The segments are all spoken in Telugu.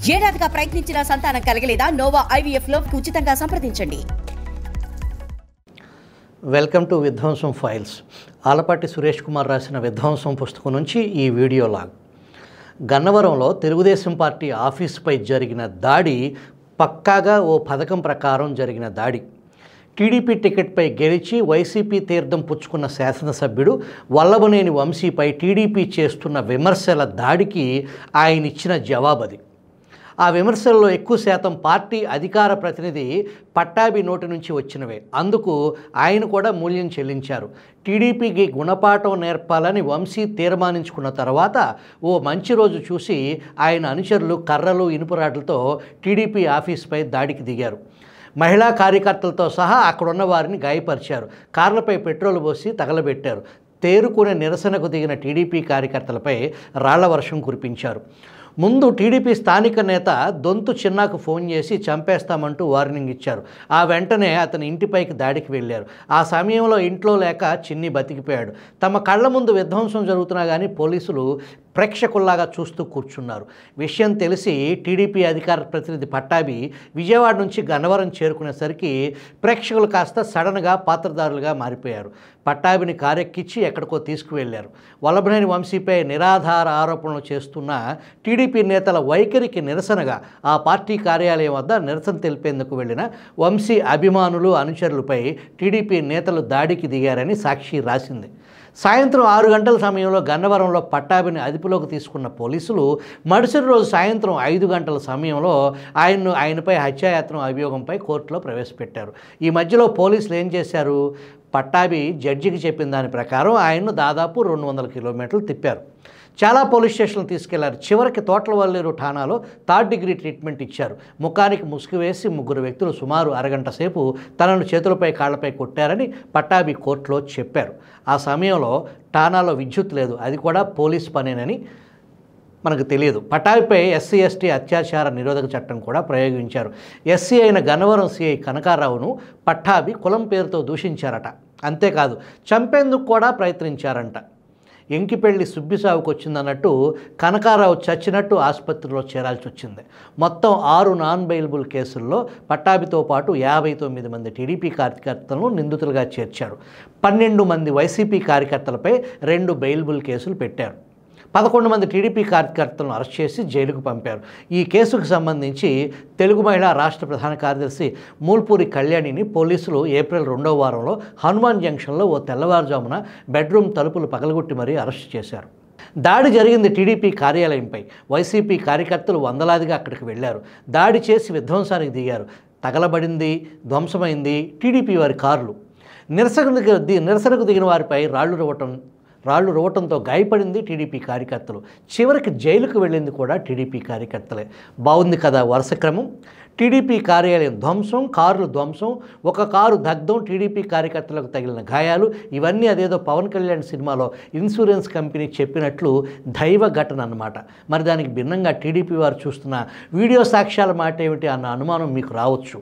ఏడాదిగా ప్రయత్నించిన సంతానం కలగలేదా? నోవా IVF లో ఉచితంగా సంప్రదించండి. వెల్కమ్ టు విధ్వంసం ఫైల్స్. ఆలపాటి సురేష్ కుమార్ రాసిన విధ్వంసం పుస్తకం నుంచి ఈ వీడియో లాగ్. గన్నవరంలో తెలుగుదేశం పార్టీ ఆఫీసుపై జరిగిన దాడి పక్కాగా ఓ పథకం ప్రకారం జరిగిన దాడి. టీడీపీ టికెట్పై గెలిచి వైసీపీ తీర్థం పుచ్చుకున్న శాసనసభ్యుడు వల్లభనేని వంశీపై టీడీపీ చేస్తున్న విమర్శల దాడికి ఆయన ఇచ్చిన జవాబది. ఆ విమర్శల్లో ఎక్కువ శాతం పార్టీ అధికార ప్రతినిధి పట్టాభి నోటి నుంచి వచ్చినవే. అందుకు ఆయన కూడా మూల్యం చెల్లించారు. టీడీపీకి గుణపాఠం నేర్పాలని వంశీ తీర్మానించుకున్న తర్వాత ఓ మంచి రోజు చూసి ఆయన అనుచరులు కర్రలు ఇనుపురాట్లతో టీడీపీ ఆఫీసుపై దాడికి దిగారు. మహిళా కార్యకర్తలతో సహా అక్కడున్న వారిని గాయపరిచారు. కార్లపై పెట్రోల్ పోసి తగలబెట్టారు. తేరుకునే నిరసనకు దిగిన టీడీపీ కార్యకర్తలపై రాళ్ల వర్షం కురిపించారు. ముందు టీడీపీ స్థానిక నేత దొంతు చిన్నాకు ఫోన్ చేసి చంపేస్తామంటూ వార్నింగ్ ఇచ్చారు. ఆ వెంటనే అతని ఇంటిపైకి దాడికి వెళ్ళారు. ఆ సమయంలో ఇంట్లో లేక చిన్ని బతికిపోయాడు. తమ కళ్ళ ముందు విధ్వంసం జరుగుతున్నా కానీ పోలీసులు ప్రేక్షకుల్లాగా చూస్తూ కూర్చున్నారు. విషయం తెలిసి టీడీపీ అధికార ప్రతినిధి పట్టాభి విజయవాడ నుంచి గన్నవరం చేరుకునేసరికి ప్రేక్షకులు కాస్త సడన్గా పాత్రదారులుగా మారిపోయారు. పట్టాభిని కారెక్కించి ఎక్కడికో తీసుకువెళ్లారు. వల్లభనేని వంశీపై నిరాధార ఆరోపణలు చేస్తున్న టీడీపీ నేతల వైఖరికి నిరసనగా ఆ పార్టీ కార్యాలయం వద్ద నిరసన తెలిపేందుకు వెళ్లిన వంశీ అభిమానులు అనుచరులపై టీడీపీ నేతలు దాడికి దిగారని సాక్షి రాసింది. సాయంత్రం 6 గంటల సమయంలో గన్నవరంలో పట్టాభిని అదుపులోకి తీసుకున్న పోలీసులు మరుసటి రోజు సాయంత్రం 5 గంటల సమయంలో ఆయనపై హత్యాయత్నం అభియోగంపై కోర్టులో ప్రవేశపెట్టారు. ఈ మధ్యలో పోలీసులు ఏం చేశారు? పట్టాభి జడ్జికి చెప్పిన దాని ప్రకారం ఆయన్ను దాదాపు 200 కిలోమీటర్లు తిప్పారు. చాలా పోలీస్ స్టేషన్లు తీసుకెళ్లారు. చివరికి తోట్లవల్లేరు ఠాణాలో 3rd డిగ్రీ ట్రీట్మెంట్ ఇచ్చారు. ముఖానికి ముసుగు వేసి 3 వ్యక్తులు సుమారు అరగంట సేపు తనను చేతులపై కాళ్లపై కొట్టారని పట్టాభి కోర్టులో చెప్పారు. ఆ సమయంలో ఠాణాలో విద్యుత్ లేదు. అది కూడా పోలీస్ పనేనని మనకు తెలియదు. పట్టాభిపై SC/ST అత్యాచార నిరోధక చట్టం కూడా ప్రయోగించారు. ఎస్సీ అయిన గన్నవరం సిఐ కనకారావును పట్టాభి కులం పేరుతో దూషించారట. అంతేకాదు చంపేందుకు కూడా ప్రయత్నించారంట. ఎంకిపెళ్లి సుబ్బిసావుకు వచ్చిందన్నట్టు కనకారావు చచ్చినట్టు ఆసుపత్రిలో చేరాల్సి వచ్చింది. మొత్తం 6 నాన్ బెయిలబుల్ కేసుల్లో పట్టాభితో పాటు 59 మంది టీడీపీ కార్యకర్తలను నిందితులుగా చేర్చారు. 12 మంది వైసీపీ కార్యకర్తలపై 2 బెయిలబుల్ కేసులు పెట్టారు. 11 మంది టీడీపీ కార్యకర్తలను అరెస్ట్ చేసి జైలుకు పంపారు. ఈ కేసుకు సంబంధించి తెలుగు మహిళా రాష్ట్ర ప్రధాన కార్యదర్శి మూల్పూరి కళ్యాణిని పోలీసులు ఏప్రిల్ 2వ వారంలో హనుమాన్ జంక్షన్లో ఓ తెల్లవారుజామున బెడ్రూమ్ తలుపులు పగలగొట్టి మరీ అరెస్ట్ చేశారు. దాడి జరిగింది టీడీపీ కార్యాలయంపై. వైసీపీ కార్యకర్తలు వందలాదిగా అక్కడికి వెళ్లారు. దాడి చేసి విధ్వంసానికి దిగారు. తగలబడింది, ధ్వంసమైంది టీడీపీ వారి కార్లు. నిరసనకు దిగిన వారిపై రాళ్లు రువ్వటంతో గాయపడింది టీడీపీ కార్యకర్తలు. చివరికి జైలుకు వెళ్ళింది కూడా టీడీపీ కార్యకర్తలే. బాగుంది కదా వరుస క్రమం. టీడీపీ కార్యాలయం ధ్వంసం, కార్లు ధ్వంసం, ఒక కారు దగ్ధం, టీడీపీ కార్యకర్తలకు తగిలిన గాయాలు, ఇవన్నీ అదేదో పవన్ కళ్యాణ్ సినిమాలో ఇన్సూరెన్స్ కంపెనీ చెప్పినట్లు దైవ ఘటన అన్నమాట. మరి దానికి భిన్నంగా టీడీపీ వారు చూస్తున్న వీడియో సాక్ష్యాల మాట ఏమిటి అన్న అనుమానం మీకు రావచ్చు.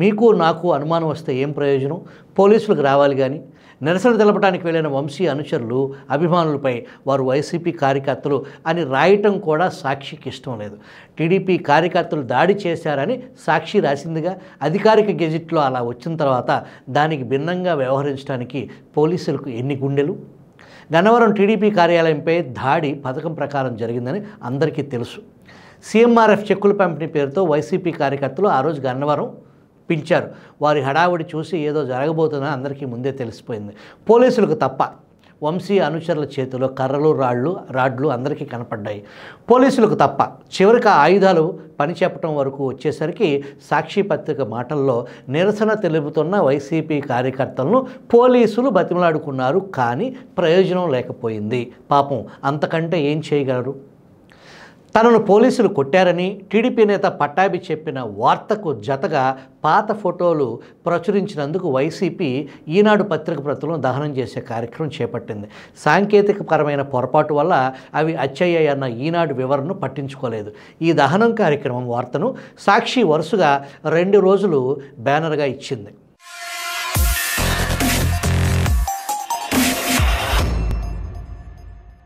మీకు నాకు అనుమానం వస్తే ఏం ప్రయోజనం? పోలీసులకు రావాలి కానీ. నిరసన తెలపడానికి వెళ్ళిన వంశీ అనుచరులు అభిమానులపై వారు వైసీపీ కార్యకర్తలు అని రాయటం కూడా సాక్షికి ఇష్టం లేదు. టీడీపీ కార్యకర్తలు దాడి చేశారని సాక్షి రాసిందిగా. అధికారిక గెజిట్లో అలా వచ్చిన తర్వాత దానికి భిన్నంగా వ్యవహరించడానికి పోలీసులకు ఎన్ని గుండెలు? గన్నవరం టీడీపీ కార్యాలయంపై దాడి పథకం ప్రకారం జరిగిందని అందరికీ తెలుసు. CMRF చెక్కుల పంపిణీ పేరుతో వైసీపీ కార్యకర్తలు ఆ రోజు గన్నవరం పిలిచారు. వారి హడావుడి చూసి ఏదో జరగబోతుందని అందరికీ ముందే తెలిసిపోయింది. పోలీసులకు తప్ప. వంశీ అనుచరుల చేతిలో కర్రలు రాడ్లు అందరికీ కనపడ్డాయి. పోలీసులకు తప్ప. చివరికి ఆ ఆయుధాలు పని చెప్పడం వరకు వచ్చేసరికి సాక్షి పత్రిక మాటల్లో నిరసన తెలుపుతున్న వైసీపీ కార్యకర్తలను పోలీసులు బతిమలాడుకున్నారు. కానీ ప్రయోజనం లేకపోయింది. పాపం అంతకంటే ఏం చేయగలరు? తనను పోలీసులు కొట్టారని టీడీపీ నేత పట్టాభి చెప్పిన వార్తకు జతగా పాత ఫోటోలు ప్రచురించినందుకు వైసీపీ ఈనాడు పత్రిక ప్రతులను దహనం చేసే కార్యక్రమం చేపట్టింది. సాంకేతికపరమైన పొరపాటు వల్ల అవి అచ్చయ్యాయన్న ఈనాడు వివరణను పట్టించుకోలేదు. ఈ దహనం కార్యక్రమం వార్తను సాక్షి వరుసగా 2 రోజులు బ్యానర్గా ఇచ్చింది.